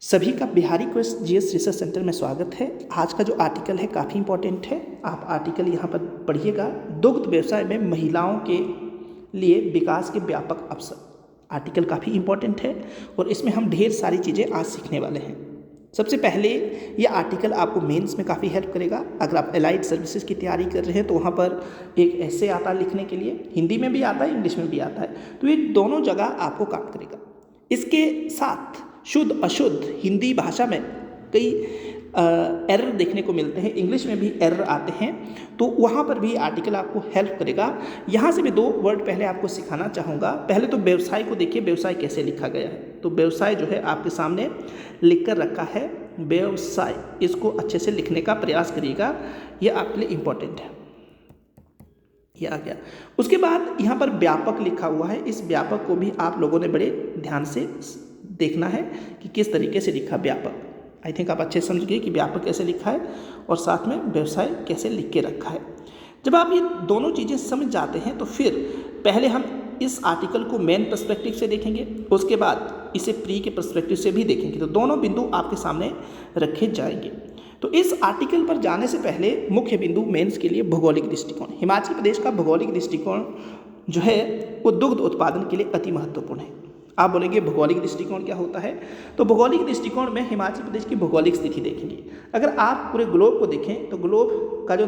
सभी का Bihari quest GS research centre में स्वागत है। आज का जो आर्टिकल है काफ़ी इंपॉर्टेंट है, आप आर्टिकल यहाँ पर पढ़िएगा। दुग्ध व्यवसाय में महिलाओं के लिए विकास के व्यापक अवसर। आर्टिकल काफ़ी इंपॉर्टेंट है और इसमें हम ढेर सारी चीज़ें आज सीखने वाले हैं। सबसे पहले ये आर्टिकल आपको मेंस में काफ़ी हेल्प करेगा। अगर आप एलाइड सर्विसेज की तैयारी कर रहे हैं तो वहाँ पर एक ऐसे आता है लिखने के लिए, हिंदी में भी आता है, इंग्लिश में भी आता है, तो ये दोनों जगह आपको काम करेगा। इसके साथ शुद्ध अशुद्ध हिंदी भाषा में कई एरर देखने को मिलते हैं, इंग्लिश में भी एरर आते हैं, तो वहाँ पर भी आर्टिकल आपको हेल्प करेगा। यहाँ से मैं 2 वर्ड पहले आपको सिखाना चाहूँगा। पहले तो व्यवसाय को देखिए, व्यवसाय कैसे लिखा गया है। तो व्यवसाय जो है आपके सामने लिख कर रखा है व्यवसाय, इसको अच्छे से लिखने का प्रयास करिएगा, यह आपके लिए इम्पोर्टेंट है। यह आ गया। उसके बाद यहाँ पर व्यापक लिखा हुआ है, इस व्यापक को भी आप लोगों ने बड़े ध्यान से देखना है कि किस तरीके से लिखा व्यापक। आई थिंक आप अच्छे समझ गए कि व्यापक कैसे लिखा है और साथ में व्यवसाय कैसे लिख के रखा है। जब आप ये दोनों चीज़ें समझ जाते हैं तो फिर पहले हम इस आर्टिकल को मेन पर्सपेक्टिव से देखेंगे, उसके बाद इसे प्री के पर्सपेक्टिव से भी देखेंगे, तो दोनों बिंदु आपके सामने रखे जाएंगे। तो इस आर्टिकल पर जाने से पहले मुख्य बिंदु मेंस के लिए भौगोलिक दृष्टिकोण। हिमाचल प्रदेश का भौगोलिक दृष्टिकोण जो है वो दुग्ध उत्पादन के लिए अति महत्वपूर्ण है। आप बोलेंगे भौगोलिक दृष्टिकोण क्या होता है, तो भौगोलिक दृष्टिकोण में हिमाचल प्रदेश की भौगोलिक स्थिति देखेंगे। अगर आप पूरे ग्लोब को देखें तो ग्लोब का जो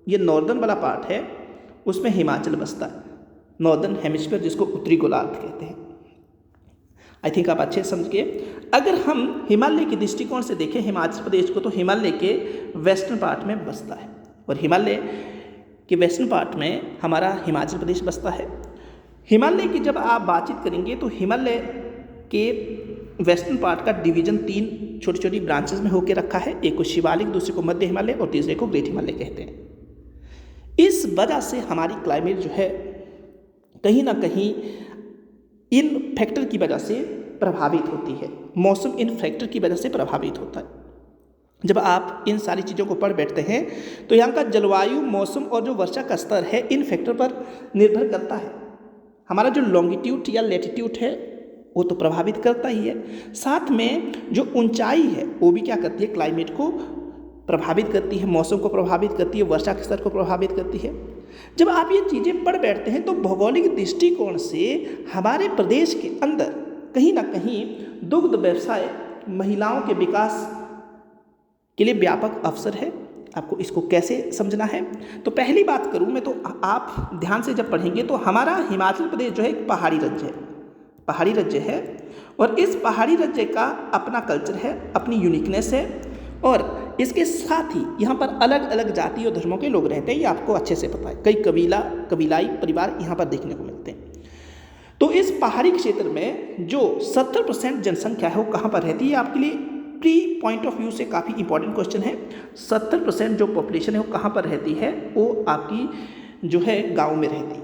ये नॉर्दर्न वाला पार्ट है उसमें हिमाचल बसता है, नॉर्दर्न हेमिस्फीयर, जिसको उत्तरी गोलार्ध कहते हैं। आई थिंक आप अच्छे समझ गए। अगर हम हिमालय के दृष्टिकोण से देखें हिमाचल प्रदेश को, तो हिमालय के वेस्टर्न पार्ट में बसता है और हिमालय के वेस्टर्न पार्ट में हमारा हिमाचल प्रदेश बसता है। हिमालय की जब आप बातचीत करेंगे तो हिमालय के वेस्टर्न पार्ट का डिवीजन 3 छोटी छोटी ब्रांचेस में होकर रखा है। एक को शिवालिक, दूसरे को मध्य हिमालय और तीसरे को ग्रेट हिमालय कहते हैं। इस वजह से हमारी क्लाइमेट जो है कहीं ना कहीं इन फैक्टर की वजह से प्रभावित होती है, मौसम इन फैक्टर की वजह से प्रभावित होता है। जब आप इन सारी चीज़ों को पढ़ बैठते हैं तो यहाँ का जलवायु, मौसम और जो वर्षा का स्तर है इन फैक्टर पर निर्भर करता है। हमारा जो लॉन्गिट्यूड या लैटिट्यूड है वो तो प्रभावित करता ही है, साथ में जो ऊंचाई है वो भी क्या करती है, क्लाइमेट को प्रभावित करती है, मौसम को प्रभावित करती है, वर्षा के स्तर को प्रभावित करती है। जब आप ये चीज़ें पढ़ बैठते हैं तो भौगोलिक दृष्टिकोण से हमारे प्रदेश के अंदर कहीं ना कहीं दुग्ध व्यवसाय महिलाओं के विकास के लिए व्यापक अवसर है। आपको इसको कैसे समझना है, तो पहली बात करूं मैं, तो आप ध्यान से जब पढ़ेंगे तो हमारा हिमाचल प्रदेश जो है एक पहाड़ी राज्य है, पहाड़ी राज्य है और इस पहाड़ी राज्य का अपना कल्चर है, अपनी यूनिकनेस है और इसके साथ ही यहाँ पर अलग अलग जाति और धर्मों के लोग रहते हैं, ये आपको अच्छे से पता है। कई कबीलाई परिवार यहाँ पर देखने को मिलते हैं। तो इस पहाड़ी क्षेत्र में जो 70% जनसंख्या है वो कहाँ पर रहती है, आपके लिए प्री पॉइंट ऑफ व्यू से काफ़ी इंपॉर्टेंट क्वेश्चन है। 70% जो पॉपुलेशन है वो कहाँ पर रहती है, वो आपकी जो है गाँव में रहती है।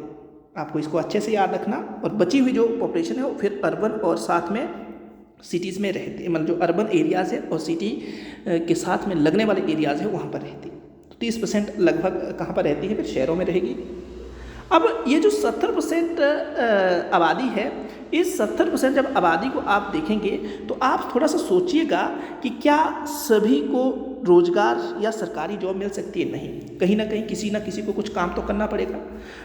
आपको इसको अच्छे से याद रखना। और बची हुई जो पॉपुलेशन है वो फिर अर्बन और साथ में सिटीज़ में रहती है, मतलब जो अर्बन एरियाज़ है और सिटी के साथ में लगने वाले एरियाज़ है वहाँ पर रहती है। तो 30% लगभग कहाँ पर रहती है, फिर शहरों में रहेगी। अब ये जो 70% आबादी है, इस 70% जब आबादी को आप देखेंगे तो आप थोड़ा सा सोचिएगा कि क्या सभी को रोजगार या सरकारी जॉब मिल सकती है? नहीं, कहीं ना कहीं किसी ना किसी को कुछ काम तो करना पड़ेगा।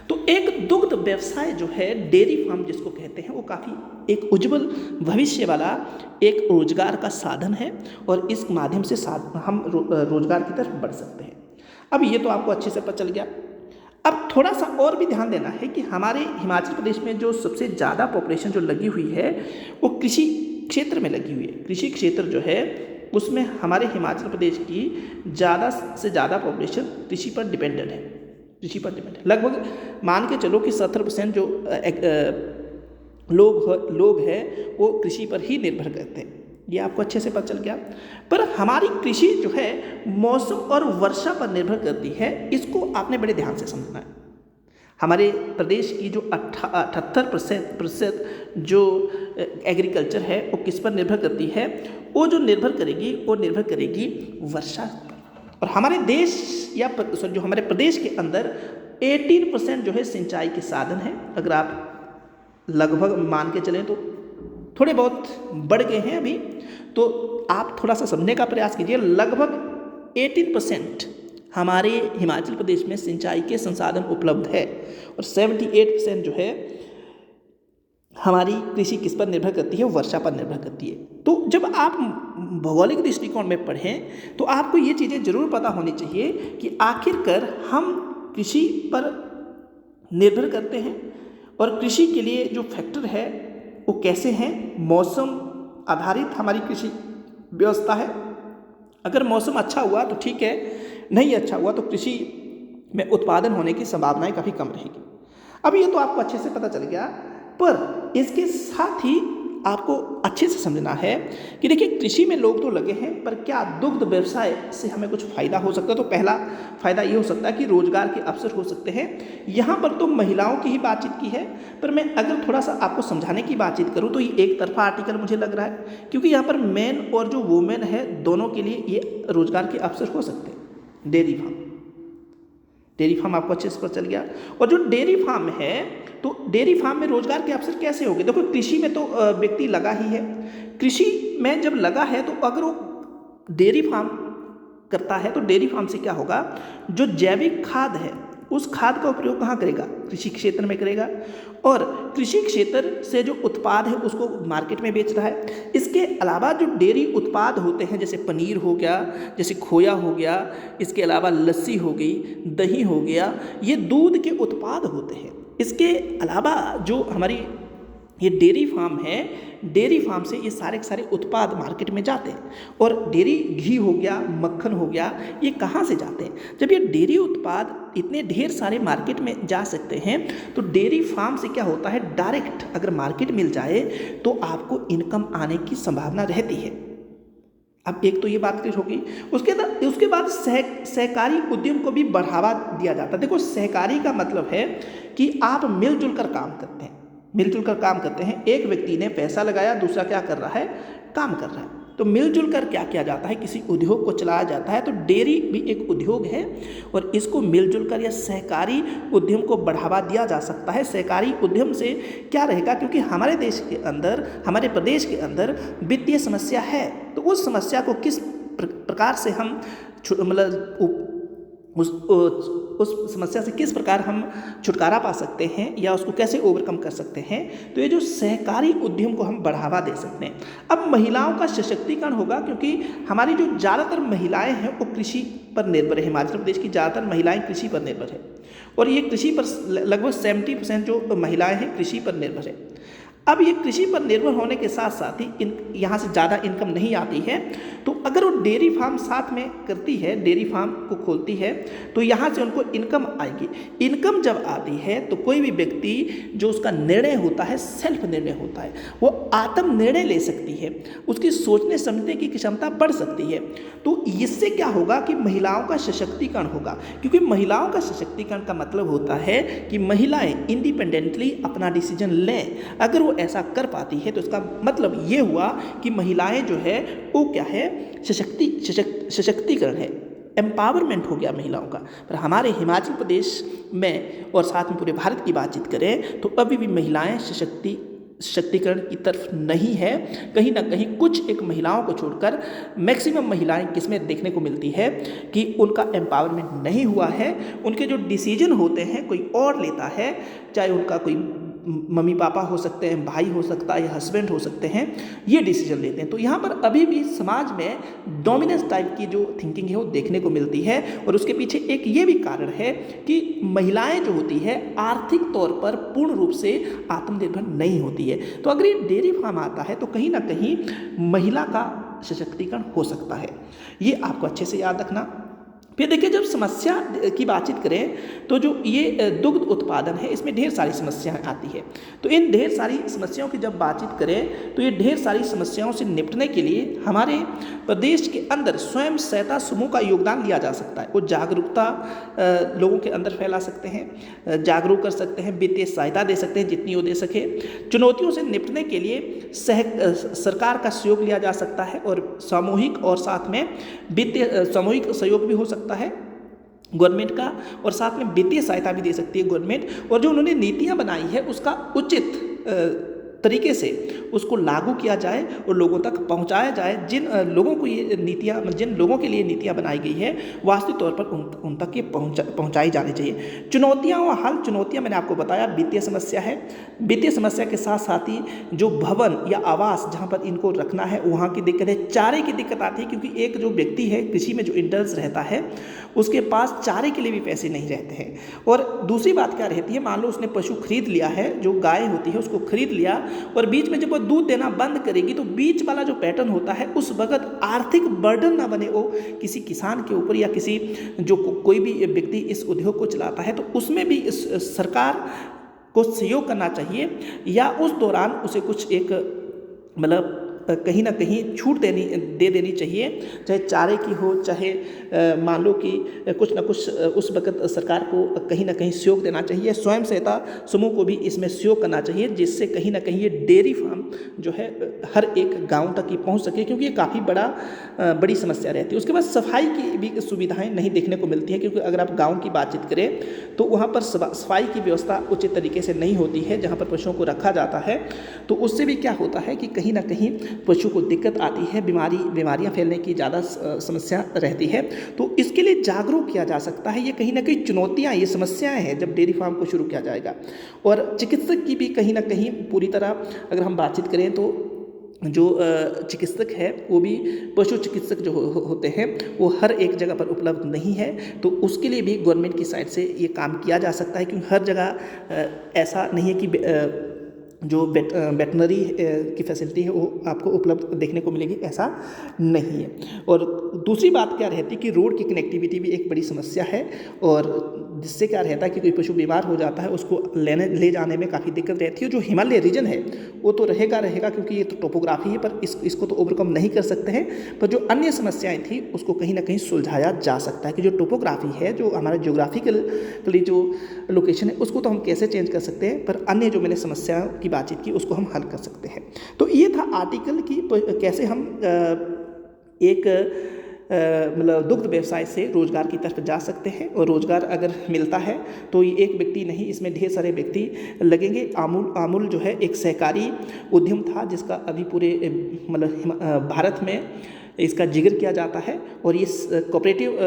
तो एक दुग्ध व्यवसाय जो है, डेयरी फार्म जिसको कहते हैं, वो काफ़ी एक उज्जवल भविष्य वाला एक रोजगार का साधन है और इस माध्यम से हम रोजगार की तरफ बढ़ सकते हैं। अब ये तो आपको अच्छे से पता चल गया। अब थोड़ा सा और भी ध्यान देना है कि हमारे हिमाचल प्रदेश में जो सबसे ज़्यादा पॉपुलेशन जो लगी हुई है वो कृषि क्षेत्र में लगी हुई है। कृषि क्षेत्र जो है उसमें हमारे हिमाचल प्रदेश की ज़्यादा से ज़्यादा पॉपुलेशन कृषि पर डिपेंडेंट है, कृषि पर डिपेंडेंट। लगभग मान के चलो कि 70% जो लोग हैं वो कृषि पर ही निर्भर करते हैं। ये आपको अच्छे से पता चल गया। पर हमारी कृषि जो है मौसम और वर्षा पर निर्भर करती है, इसको आपने बड़े ध्यान से समझना है। हमारे प्रदेश की जो 78% जो एग्रीकल्चर है वो किस पर निर्भर करती है, वो जो निर्भर करेगी वर्षा पर। और हमारे देश या जो हमारे प्रदेश के अंदर 18% जो है सिंचाई के साधन है। अगर आप लगभग मान के चलें तो थोड़े बहुत बढ़ गए हैं अभी, तो आप थोड़ा सा समझने का प्रयास कीजिए। लगभग 18% हमारे हिमाचल प्रदेश में सिंचाई के संसाधन उपलब्ध है और 78% जो है हमारी कृषि किस पर निर्भर करती है, वर्षा पर निर्भर करती है। तो जब आप भौगोलिक दृष्टिकोण में पढ़ें तो आपको ये चीज़ें जरूर पता होनी चाहिए कि आखिरकार हम कृषि पर निर्भर करते हैं और कृषि के लिए जो फैक्टर है वो कैसे हैं। मौसम आधारित हमारी कृषि व्यवस्था है। अगर मौसम अच्छा हुआ तो ठीक है, नहीं अच्छा हुआ तो कृषि में उत्पादन होने की संभावनाएं काफ़ी कम रहेगी। अब ये तो आपको अच्छे से पता चल गया, पर इसके साथ ही आपको अच्छे से समझना है कि देखिए कृषि में लोग तो लगे हैं, पर क्या दुग्ध व्यवसाय से हमें कुछ फ़ायदा हो सकता है। तो पहला फ़ायदा ये हो सकता है कि रोजगार के अवसर हो सकते हैं। यहाँ पर तो महिलाओं की ही बातचीत की है, पर मैं अगर थोड़ा सा आपको समझाने की बातचीत करूँ तो ये एक तरफा आर्टिकल मुझे लग रहा है, क्योंकि यहाँ पर मेन और जो वुमेन है दोनों के लिए ये रोजगार के अवसर हो सकते हैं। डेयरी फार्म आपको अच्छे से पता चल गया। और जो डेयरी फार्म है तो डेयरी फार्म में रोजगार के अवसर कैसे होंगे। देखो कृषि में तो व्यक्ति लगा ही है, कृषि में जब लगा है तो अगर वो डेयरी फार्म करता है तो डेयरी फार्म से क्या होगा, जो जैविक खाद है उस खाद का उपयोग कहाँ करेगा, कृषि क्षेत्र में करेगा, और कृषि क्षेत्र से जो उत्पाद है उसको मार्केट में बेच रहा है। इसके अलावा जो डेयरी उत्पाद होते हैं जैसे पनीर हो गया, जैसे खोया हो गया, इसके अलावा लस्सी हो गई, दही हो गया, ये दूध के उत्पाद होते हैं। इसके अलावा जो हमारी ये डेयरी फार्म है, डेयरी फार्म से ये सारे के सारे उत्पाद मार्केट में जाते हैं। और डेयरी घी हो गया, मक्खन हो गया, ये कहाँ से जाते हैं। जब ये डेयरी उत्पाद इतने ढेर सारे मार्केट में जा सकते हैं तो डेयरी फार्म से क्या होता है, डायरेक्ट अगर मार्केट मिल जाए तो आपको इनकम आने की संभावना रहती है। अब एक तो ये बात क्लियर होगी। उसके बाद सहकारी उद्यम को भी बढ़ावा दिया जाता है। देखो सहकारी का मतलब है कि आप मिलजुल कर काम करते हैं, मिलजुल कर काम करते हैं। एक व्यक्ति ने पैसा लगाया, दूसरा क्या कर रहा है, काम कर रहा है। तो मिलजुल कर क्या किया जाता है, किसी उद्योग को चलाया जाता है। तो डेयरी भी एक उद्योग है और इसको मिलजुल कर या सहकारी उद्यम को बढ़ावा दिया जा सकता है। सहकारी उद्यम से क्या रहेगा, क्योंकि हमारे देश के अंदर, हमारे प्रदेश के अंदर वित्तीय समस्या है, तो उस समस्या को किस प्रकार से हम मतलब उस समस्या से किस प्रकार हम छुटकारा पा सकते हैं या उसको कैसे ओवरकम कर सकते हैं, तो ये जो सहकारी उद्यम को हम बढ़ावा दे सकते हैं। अब महिलाओं का सशक्तिकरण होगा, क्योंकि हमारी जो ज़्यादातर महिलाएं हैं वो कृषि पर निर्भर है। हिमाचल प्रदेश की ज़्यादातर महिलाएं कृषि पर निर्भर है और ये कृषि पर लगभग 70% जो महिलाएं हैं कृषि पर निर्भर है। अब ये कृषि पर निर्भर होने के साथ साथ ही यहाँ से ज़्यादा इनकम नहीं आती है, तो अगर वो डेयरी फार्म साथ में करती है, डेयरी फार्म को खोलती है, तो यहाँ से उनको इनकम आएगी। इनकम जब आती है तो कोई भी व्यक्ति जो उसका निर्णय होता है, सेल्फ निर्णय होता है, वो आत्म निर्णय ले सकती है, उसकी सोचने समझने की क्षमता बढ़ सकती है। तो इससे क्या होगा कि महिलाओं का सशक्तिकरण होगा, क्योंकि महिलाओं का सशक्तिकरण का मतलब होता है कि महिलाएं इंडिपेंडेंटली अपना डिसीजन लें। अगर वो ऐसा कर पाती है तो इसका मतलब ये हुआ कि महिलाएं जो है वो क्या है, सशक्तिकरण है, एम्पावरमेंट हो गया महिलाओं का। पर हमारे हिमाचल प्रदेश में और साथ में पूरे भारत की बातचीत करें तो अभी भी महिलाएं सशक्तिकरण की तरफ नहीं है। कहीं ना कहीं कुछ एक महिलाओं को छोड़कर मैक्सिमम महिलाएं किसमें देखने को मिलती है कि उनका एम्पावरमेंट नहीं हुआ है। उनके जो डिसीजन होते हैं कोई और लेता है, चाहे उनका कोई मम्मी पापा हो सकते हैं, भाई हो सकता है या हस्बैंड हो सकते हैं, ये डिसीजन लेते हैं। तो यहाँ पर अभी भी समाज में डोमिनेंस टाइप की जो थिंकिंग है वो देखने को मिलती है। और उसके पीछे एक ये भी कारण है कि महिलाएं जो होती है आर्थिक तौर पर पूर्ण रूप से आत्मनिर्भर नहीं होती है। तो अगर ये डेयरी फार्म आता है तो कहीं ना कहीं महिला का सशक्तिकरण हो सकता है, ये आपको अच्छे से याद रखना। फिर देखिए जब समस्या की बातचीत करें तो जो ये दुग्ध उत्पादन है इसमें ढेर सारी समस्याएं आती है। तो इन ढेर सारी समस्याओं की जब बातचीत करें तो ये ढेर सारी समस्याओं से निपटने के लिए हमारे प्रदेश के अंदर स्वयं सहायता समूह का योगदान लिया जा सकता है। वो जागरूकता लोगों के अंदर फैला सकते हैं, जागरूक कर सकते हैं, वित्तीय सहायता दे सकते हैं जितनी वो दे सके। चुनौतियों से निपटने के लिए सरकार का सहयोग लिया जा सकता है और सामूहिक और साथ में वित्तीय सामूहिक सहयोग भी हो सकता है गवर्नमेंट का, और साथ में वित्तीय सहायता भी दे सकती है गवर्नमेंट। और जो उन्होंने नीतियां बनाई है उसका उचित तरीके से उसको लागू किया जाए और लोगों तक पहुंचाया जाए। जिन लोगों को ये नीतियाँ, जिन लोगों के लिए नीतियाँ बनाई गई है, वास्तविक तौर पर उन तक ये पहुंचाई जानी चाहिए। चुनौतियाँ व हल। चुनौतियाँ मैंने आपको बताया, वित्तीय समस्या है। वित्तीय समस्या के साथ साथ ही जो भवन या आवास जहाँ पर इनको रखना है वहाँ की दिक्कत है। चारे की दिक्कत आती है, क्योंकि एक जो व्यक्ति है कृषि में जो इंटरेस्ट रहता है उसके पास चारे के लिए भी पैसे नहीं रहते हैं। और दूसरी बात क्या रहती है, मान लो उसने पशु खरीद लिया है, जो गाय होती है उसको खरीद लिया, और बीच में जब वो दूध देना बंद करेगी तो बीच वाला जो पैटर्न होता है उस वक्त आर्थिक बर्डन ना बने वो किसी किसान के ऊपर, या किसी जो कोई भी व्यक्ति इस उद्योग को चलाता है, तो उसमें भी इस सरकार को सहयोग करना चाहिए, या उस दौरान उसे कुछ एक मतलब कहीं ना कहीं छूट दे देनी चाहिए, चाहे चारे की हो, चाहे मान लो कि कुछ ना कुछ उस वक्त सरकार को कहीं ना कहीं सहयोग देना चाहिए। स्वयं सहायता समूह को भी इसमें सहयोग करना चाहिए, जिससे कहीं ना कहीं ये डेयरी फार्म जो है हर एक गांव तक ही पहुंच सके, क्योंकि ये काफ़ी बड़ी समस्या रहती है। उसके बाद सफाई की भी सुविधाएं नहीं देखने को मिलती है, क्योंकि अगर आप गाँव की बातचीत करें तो वहाँ पर सफाई की व्यवस्था उचित तरीके से नहीं होती है। जहाँ पर पशुओं को रखा जाता है तो उससे भी क्या होता है कि कहीं ना कहीं पशु को दिक्कत आती है, बीमारियां फैलने की ज़्यादा समस्या रहती है। तो इसके लिए जागरूक किया जा सकता है। ये कहीं ना कहीं चुनौतियां, ये समस्याएं हैं जब डेयरी फार्म को शुरू किया जाएगा। और चिकित्सक की भी कहीं ना कहीं पूरी तरह अगर हम बातचीत करें तो जो चिकित्सक है वो भी, पशु चिकित्सक जो होते हैं वो हर एक जगह पर उपलब्ध नहीं है। तो उसके लिए भी गवर्नमेंट की साइड से ये काम किया जा सकता है, क्योंकि हर जगह ऐसा नहीं है कि जो वेटनरी की फैसिलिटी है वो आपको उपलब्ध देखने को मिलेगी, ऐसा नहीं है। और दूसरी बात क्या रहती है कि रोड की कनेक्टिविटी भी एक बड़ी समस्या है, और जिससे क्या रहता है कि कोई पशु बीमार हो जाता है उसको ले जाने में काफ़ी दिक्कत रहती है। जो हिमालय रीजन है वो तो रहेगा, क्योंकि ये तो टोपोग्राफी है, पर इसको तो ओवरकम नहीं कर सकते हैं। पर जो अन्य समस्याएं थी उसको कहीं ना कहीं सुलझाया जा सकता है, कि जो टोपोग्राफी है, जो हमारा ज्योग्राफिकली जो लोकेशन है उसको तो हम कैसे चेंज कर सकते हैं, पर अन्य जो मैंने समस्याओं की बातचीत की उसको हम हल कर सकते हैं। तो ये था आर्टिकल की कैसे हम एक मतलब दुग्ध व्यवसाय से रोजगार की तरफ जा सकते हैं। और रोजगार अगर मिलता है तो ये एक व्यक्ति नहीं, इसमें ढेर सारे व्यक्ति लगेंगे। आमूल जो है एक सहकारी उद्यम था, जिसका अभी पूरे मतलब भारत में इसका जिक्र किया जाता है, और ये कोऑपरेटिव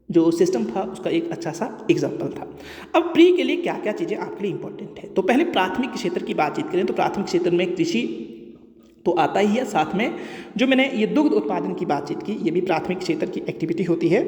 जो सिस्टम था उसका एक अच्छा सा एग्जाम्पल था। अब प्री के लिए क्या क्या चीज़ें आपके लिए इंपॉर्टेंट है, तो पहले प्राथमिक क्षेत्र की बातचीत करें तो प्राथमिक क्षेत्र में कृषि तो आता ही है, साथ में जो मैंने ये दुग्ध उत्पादन की बातचीत की, ये भी प्राथमिक क्षेत्र की एक्टिविटी होती है।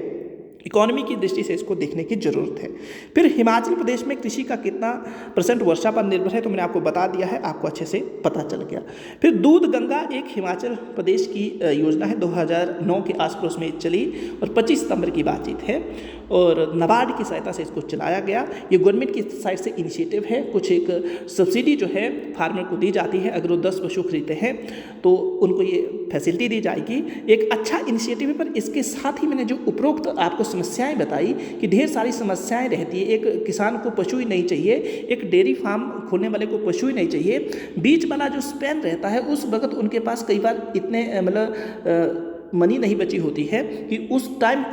इकोनॉमी की दृष्टि से इसको देखने की ज़रूरत है। फिर हिमाचल प्रदेश में कृषि का कितना % वर्षा पर निर्भर है तो मैंने आपको बता दिया है, आपको अच्छे से पता चल गया। फिर दूध गंगा एक हिमाचल प्रदेश की योजना है, 2009 के आस पड़ोस में चली और 25 सितंबर की बातचीत है, और नाबार्ड की सहायता से इसको चलाया गया। ये गवर्नमेंट की साइड से इनिशिएटिव है। कुछ एक सब्सिडी जो है फार्मर को दी जाती है, अगर वो 10 पशु खरीदते हैं तो उनको ये फैसिलिटी दी जाएगी। एक अच्छा इनिशिएटिव है, पर इसके साथ ही मैंने जो उपरोक्त आपको समस्याएं बताई कि ढेर सारी समस्याएं रहती है। एक किसान को पशु ही नहीं चाहिए, एक डेयरी फार्म खोलने वाले को पशु ही नहीं चाहिए, बीच वाला जो स्पैन रहता है उस वक्त उनके पास कई बार इतने मतलब मनी नहीं बची होती है कि उस टाइम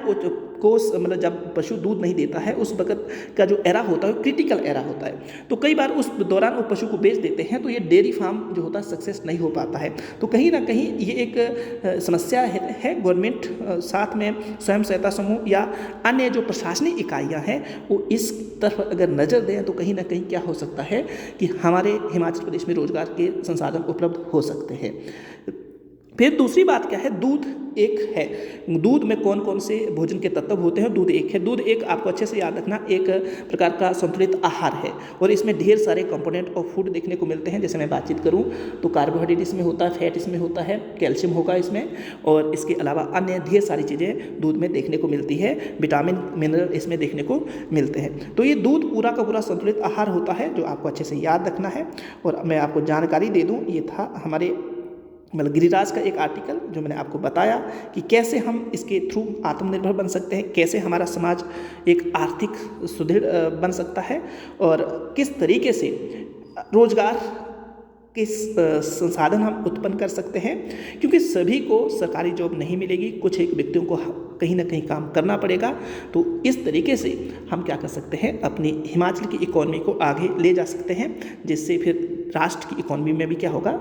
को मतलब जब पशु दूध नहीं देता है उस वक्त का जो एरा होता है क्रिटिकल एरा होता है, तो कई बार उस दौरान वो पशु को बेच देते हैं, तो ये डेयरी फार्म जो होता है सक्सेस नहीं हो पाता है। तो कहीं ना कहीं ये एक समस्या है। गवर्नमेंट साथ में स्वयं सहायता समूह या अन्य जो प्रशासनिक इकाइयाँ हैं वो इस तरफ अगर नज़र दें तो कहीं ना कहीं क्या हो सकता है कि हमारे हिमाचल प्रदेश में रोजगार के संसाधन उपलब्ध हो सकते हैं। फिर दूसरी बात क्या है, दूध एक है। दूध में कौन कौन से भोजन के तत्व होते हैं? दूध एक है। दूध एक आपको अच्छे से याद रखना एक प्रकार का संतुलित आहार है, और इसमें ढेर सारे कंपोनेंट ऑफ फूड देखने को मिलते हैं। जैसे मैं बातचीत करूं तो कार्बोहाइड्रेट इसमें होता है, फैट इसमें होता है, कैल्शियम होगा इसमें, और इसके अलावा अन्य ढेर सारी चीज़ें दूध में देखने को मिलती है। विटामिन मिनरल इसमें देखने को मिलते हैं। तो ये दूध पूरा का पूरा संतुलित आहार होता है, जो आपको अच्छे से याद रखना है। और मैं आपको जानकारी दे दूँ, ये था हमारे मतलब गिरिराज का एक आर्टिकल जो मैंने आपको बताया कि कैसे हम इसके थ्रू आत्मनिर्भर बन सकते हैं, कैसे हमारा समाज एक आर्थिक सुदृढ़ बन सकता है, और किस तरीके से रोजगार के संसाधन हम उत्पन्न कर सकते हैं। क्योंकि सभी को सरकारी जॉब नहीं मिलेगी, कुछ एक व्यक्तियों को कहीं ना कहीं काम करना पड़ेगा। तो इस तरीके से हम क्या कर सकते हैं, अपनी हिमाचल की इकॉनमी को आगे ले जा सकते हैं, जिससे फिर राष्ट्र की इकॉनमी में भी क्या होगा,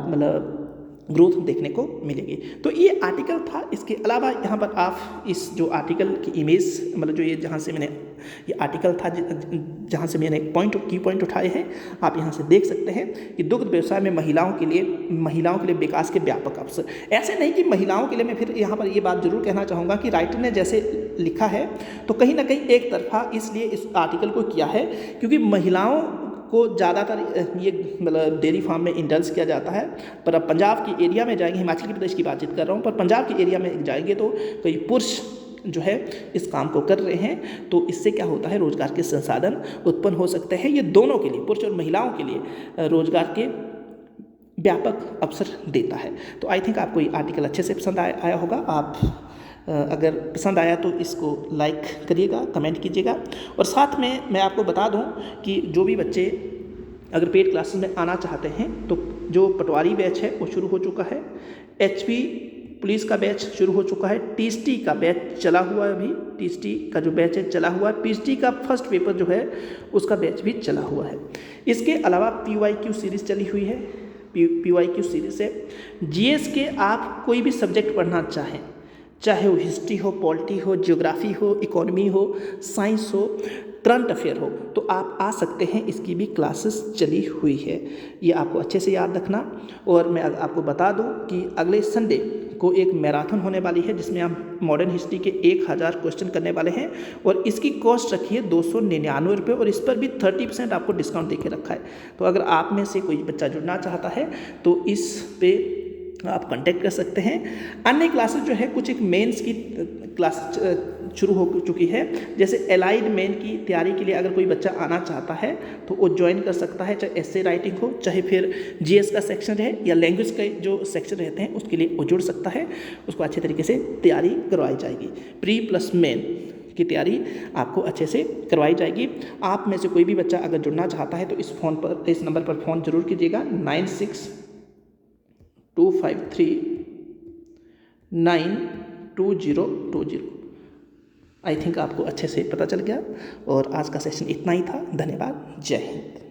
मतलब ग्रोथ देखने को मिलेगी। तो ये आर्टिकल था। इसके अलावा यहाँ पर आप इस जो आर्टिकल की इमेज, मतलब जो ये जहाँ से मैंने ये आर्टिकल था जहाँ से मैंने की पॉइंट उठाए हैं, आप यहाँ से देख सकते हैं कि दुग्ध व्यवसाय में महिलाओं के लिए विकास के व्यापक अवसर। ऐसे नहीं कि महिलाओं के लिए, मैं फिर यहाँ पर ये बात जरूर कहना चाहूँगा कि राइटर ने जैसे लिखा है तो कहीं ना कहीं एक तरफा इसलिए इस आर्टिकल को किया है क्योंकि महिलाओं को ज़्यादातर ये मतलब डेयरी फार्म में इंडल्ज किया जाता है। पर अब पंजाब के एरिया में जाएंगे, हिमाचल प्रदेश की बातचीत कर रहा हूँ, पर पंजाब के एरिया में जाएंगे तो कई पुरुष जो है इस काम को कर रहे हैं। तो इससे क्या होता है, रोजगार के संसाधन उत्पन्न हो सकते हैं। ये दोनों के लिए, पुरुष और महिलाओं के लिए रोजगार के व्यापक अवसर देता है। तो आई थिंक आपको ये आर्टिकल अच्छे से पसंद आया होगा। आप अगर पसंद आया तो इसको लाइक करिएगा, कमेंट कीजिएगा। और साथ में मैं आपको बता दूं कि जो भी बच्चे अगर पेड क्लासेस में आना चाहते हैं तो जो पटवारी बैच है वो शुरू हो चुका है, HP पुलिस का बैच शुरू हो चुका है, TST का बैच चला हुआ है, अभी TST का जो बैच है चला हुआ है, PST का फर्स्ट पेपर जो है उसका बैच भी चला हुआ है। इसके अलावा PYQ सीरीज़ चली हुई है, PYQ सीरीज़ है। GS के आप कोई भी सब्जेक्ट पढ़ना चाहे वो हिस्ट्री हो, पॉलिटी हो, ज्योग्राफी हो, इकोनॉमी हो, साइंस हो, करंट अफेयर हो, तो आप आ सकते हैं। इसकी भी क्लासेस चली हुई है, ये आपको अच्छे से याद रखना। और मैं आपको बता दूं कि अगले संडे को एक मैराथन होने वाली है जिसमें हम मॉडर्न हिस्ट्री के 1000 क्वेश्चन करने वाले हैं और इसकी कॉस्ट रखी है 299 रुपये और इस पर भी 30% आपको डिस्काउंट देके रखा है। तो अगर आप में से कोई बच्चा जुड़ना चाहता है तो इस पे आप कांटेक्ट कर सकते हैं। अन्य क्लासेस जो है कुछ एक मेंस की क्लास शुरू हो चुकी है, जैसे एलाइड मेन की तैयारी के लिए अगर कोई बच्चा आना चाहता है तो वो ज्वाइन कर सकता है, चाहे एस्से राइटिंग हो, चाहे फिर GS का सेक्शन रहे या लैंग्वेज के जो सेक्शन रहते हैं उसके लिए वो जुड़ सकता है। उसको अच्छे तरीके से तैयारी करवाई जाएगी। प्री प्लस मेन की तैयारी आपको अच्छे से करवाई जाएगी। आप में से कोई भी बच्चा अगर जुड़ना चाहता है तो इस नंबर पर फ़ोन जरूर कीजिएगा, 9625392020। आई थिंक आपको अच्छे से पता चल गया और आज का सेशन इतना ही था। धन्यवाद। जय हिंद।